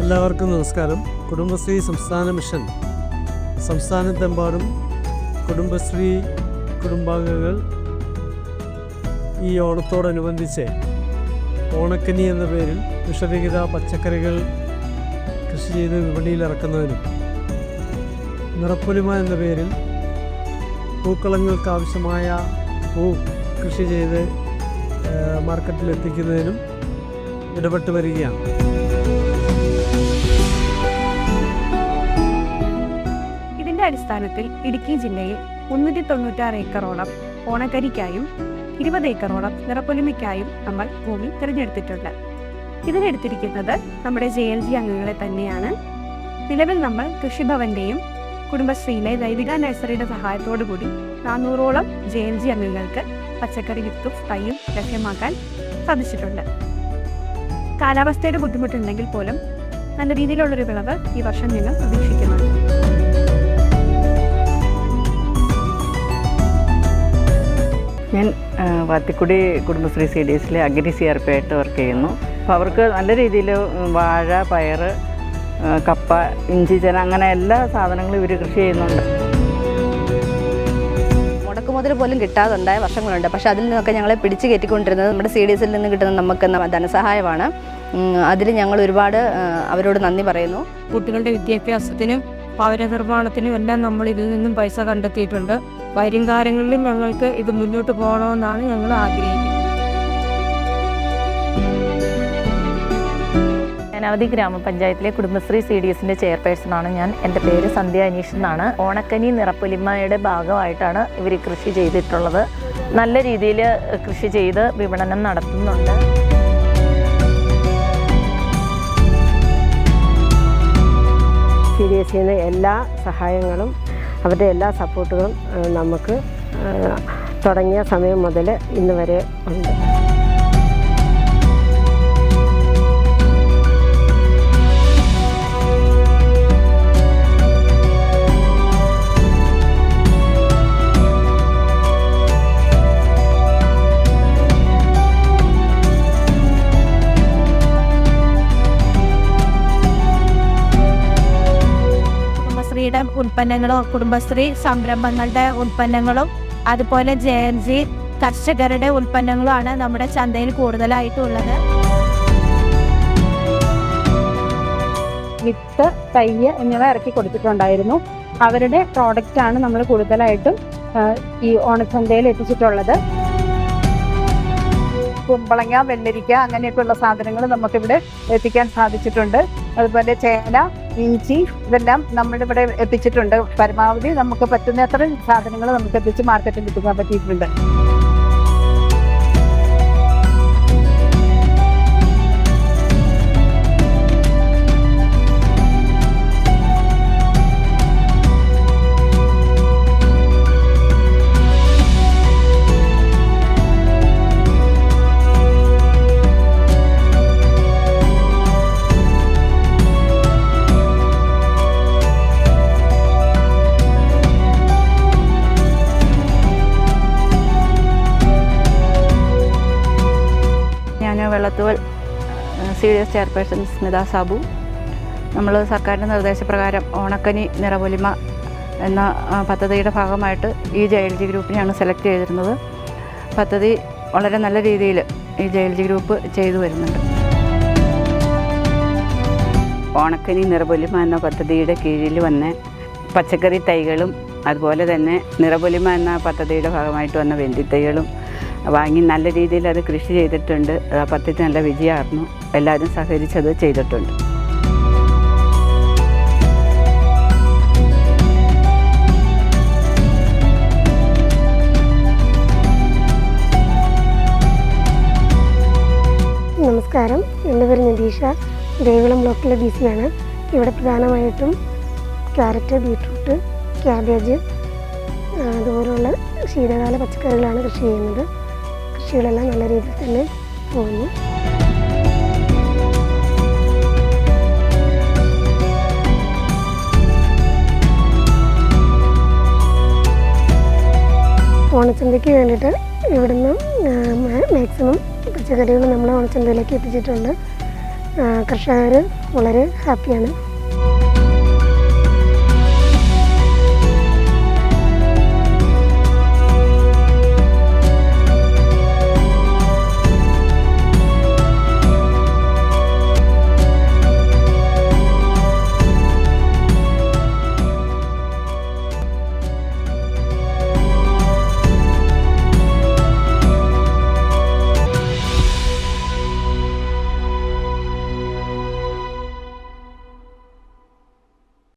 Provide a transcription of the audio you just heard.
എല്ലാവർക്കും നമസ്കാരം. കുടുംബശ്രീ സംസ്ഥാന മിഷൻ സംസ്ഥാനത്തെമ്പാടും കുടുംബശ്രീ കുടുംബാംഗങ്ങൾ ഈ ഓണത്തോടനുബന്ധിച്ച് ഓണക്കനി എന്ന പേരിൽ വിഷരഹിത പച്ചക്കറികൾ കൃഷി ചെയ്ത് വിപണിയിൽ ഇറക്കുന്നതിനും നിറപ്പൊലിമ എന്ന പേരിൽ പൂക്കളങ്ങൾക്കാവശ്യമായ പൂ കൃഷി ചെയ്ത് മാർക്കറ്റിൽ എത്തിക്കുന്നതിനും ഇടപെട്ട് വരികയാണ്. ഇതിന്റെ അടിസ്ഥാനത്തിൽ ഇടുക്കി ജില്ലയിൽ 396 ഏക്കറോളം ഓണക്കരിക്കായും 20 ഏക്കറോളം നിറപ്പൊലിമയ്ക്കായും നമ്മൾ ഭൂമി തിരഞ്ഞെടുത്തിട്ടുണ്ട്. ഇതിനെടുത്തിരിക്കുന്നത് നമ്മുടെ JLG അംഗങ്ങളെ തന്നെയാണ്. നിലവിൽ നമ്മൾ കൃഷിഭവന്റെയും കുടുംബശ്രീയിലെ ദൈവിക നഴ്സറിയുടെ സഹായത്തോടു കൂടി 400ഓളം JLG അംഗങ്ങൾക്ക് പച്ചക്കറി വിത്തും തൈയും ലഭ്യമാക്കാൻ സാധിച്ചിട്ടുണ്ട്. കാലാവസ്ഥയുടെ ബുദ്ധിമുട്ടുണ്ടെങ്കിൽ പോലും നല്ല രീതിയിലുള്ളൊരു വിളവ് ഈ വർഷം ഞങ്ങൾ പ്രതീക്ഷിക്കുന്നുണ്ട്. ഞാൻ വാത്തിക്കുടി കുടുംബശ്രീ CDSലെ അഗ്രി CRP ആയിട്ട് വർക്ക് ചെയ്യുന്നു. അപ്പോൾ അവർക്ക് നല്ല രീതിയിൽ വാഴ, പയർ, കപ്പ, ഇഞ്ചി, ചേന അങ്ങനെ എല്ലാ സാധനങ്ങളും ഇവർ കൃഷി ചെയ്യുന്നുണ്ട്. മുടക്കുമുതൽ പോലും കിട്ടാതുണ്ടായ വർഷങ്ങളുണ്ട്. പക്ഷേ അതിൽ നിന്നൊക്കെ ഞങ്ങളെ പിടിച്ചു കയറ്റിക്കൊണ്ടിരുന്നത് നമ്മുടെ CDSൽ നിന്ന് കിട്ടുന്ന നമുക്ക് ധനസഹായമാണ്. അതിൽ ഞങ്ങൾ ഒരുപാട് അവരോട് നന്ദി പറയുന്നു. കുട്ടികളുടെ വിദ്യാഭ്യാസത്തിനും ഭവന നിർമ്മാണത്തിനും എല്ലാം നമ്മൾ ഇതിൽ നിന്നും പൈസ കണ്ടെത്തിയിട്ടുണ്ട്. വരും കാലങ്ങളിലും ഞങ്ങൾക്ക് ഇത് മുന്നോട്ട് പോകണമെന്നാണ് ഞങ്ങൾ ആഗ്രഹിക്കുന്നത്. അനാവതി ഗ്രാമപഞ്ചായത്തിലെ കുടുംബശ്രീ CDSന്റെ ചെയർപേഴ്സണാണ് ഞാൻ. എൻ്റെ പേര് സന്ധ്യ അനീഷ് എന്നാണ്. ഓണക്കനി നിറപ്പൊലിമയുടെ ഭാഗമായിട്ടാണ് ഇവർ കൃഷി ചെയ്തിട്ടുള്ളത്. നല്ല രീതിയിൽ കൃഷി ചെയ്ത് വിപണനം നടത്തുന്നുണ്ട്. CDSന് എല്ലാ സഹായങ്ങളും അവരുടെ എല്ലാ സപ്പോർട്ടുകളും നമുക്ക് തുടങ്ങിയ സമയം മുതൽ ഇന്ന് വരെ ഉണ്ട്. ഉൽപ്പന്നങ്ങളും കുടുംബശ്രീ സംരംഭങ്ങളുടെ ഉൽപ്പന്നങ്ങളും അതുപോലെ JLG കർഷകരുടെ ഉൽപ്പന്നങ്ങളുമാണ് നമ്മുടെ ചന്തയിൽ കൂടുതലായിട്ടുള്ളത്. വിത്ത്, തൈ എന്നിവ ഇറക്കി കൊടുത്തിട്ടുണ്ടായിരുന്നു. അവരുടെ പ്രോഡക്റ്റാണ് നമ്മൾ കൂടുതലായിട്ടും ഈ ഓണച്ചന്തയിൽ എത്തിച്ചിട്ടുള്ളത്. കുമ്പളങ്ങ, വെള്ളരിക്ക അങ്ങനെയൊക്കെയുള്ള സാധനങ്ങൾ നമുക്കിവിടെ എത്തിക്കാൻ സാധിച്ചിട്ടുണ്ട്. അതുപോലെ ചേന, ഇഞ്ചി ഇതെല്ലാം നമ്മളിവിടെ എത്തിച്ചിട്ടുണ്ട്. പരമാവധി നമുക്ക് പറ്റുന്നത്ര സാധനങ്ങൾ നമുക്ക് എത്തിച്ച് മാർക്കറ്റിൽ എത്തിക്കാൻ പറ്റിയിട്ടുണ്ട്. Vellathooval CDS chairperson Smitha Sabu. നമ്മൾ സർക്കാരിൻ്റെ നിർദ്ദേശപ്രകാരം ഓണക്കനി നിറപ്പൊലിമ എന്ന പദ്ധതിയുടെ ഭാഗമായിട്ട് ഈ JLG ഗ്രൂപ്പിനെയാണ് സെലക്ട് ചെയ്തിരുന്നത്. പദ്ധതി വളരെ നല്ല രീതിയിൽ ഈ JLG ഗ്രൂപ്പ് ചെയ്തു വരുന്നുണ്ട്. ഓണക്കനി നിറപ്പൊലിമ എന്ന പദ്ധതിയുടെ കീഴിൽ വന്ന പച്ചക്കറി തൈകളും അതുപോലെ തന്നെ നിറപ്പൊലിമ എന്ന പദ്ധതിയുടെ ഭാഗമായിട്ട് വന്ന വെന്തിത്തൈകളും വാങ്ങി നല്ല രീതിയിൽ അത് കൃഷി ചെയ്തിട്ടുണ്ട്. ആ പദ്ധതി നല്ല വിജയമായിരുന്നു. എല്ലാവരും സഹകരിച്ചത് ചെയ്തിട്ടുണ്ട്. നമസ്കാരം, എൻ്റെ പേര് നിതീഷ. ദേവികുളം ബ്ലോക്കിലെ BC-യാണ്. ഇവിടെ പ്രധാനമായിട്ടും ക്യാരറ്റ്, ബീട്രൂട്ട്, ക്യാബേജ് അതുപോലുള്ള ശീതകാല പച്ചക്കറികളാണ് കൃഷി ചെയ്യുന്നത്. കൃഷികളെല്ലാം നല്ല രീതിയിൽ തന്നെ പോകുന്നു. ഓണച്ചന്തയ്ക്ക് വേണ്ടിയിട്ട് ഇവിടുന്ന് മാക്സിമം പച്ചക്കറികൾ നമ്മൾ ഓണച്ചന്തയിലേക്ക് എത്തിച്ചിട്ടുണ്ട്. കർഷകർ വളരെ ഹാപ്പിയാണ്.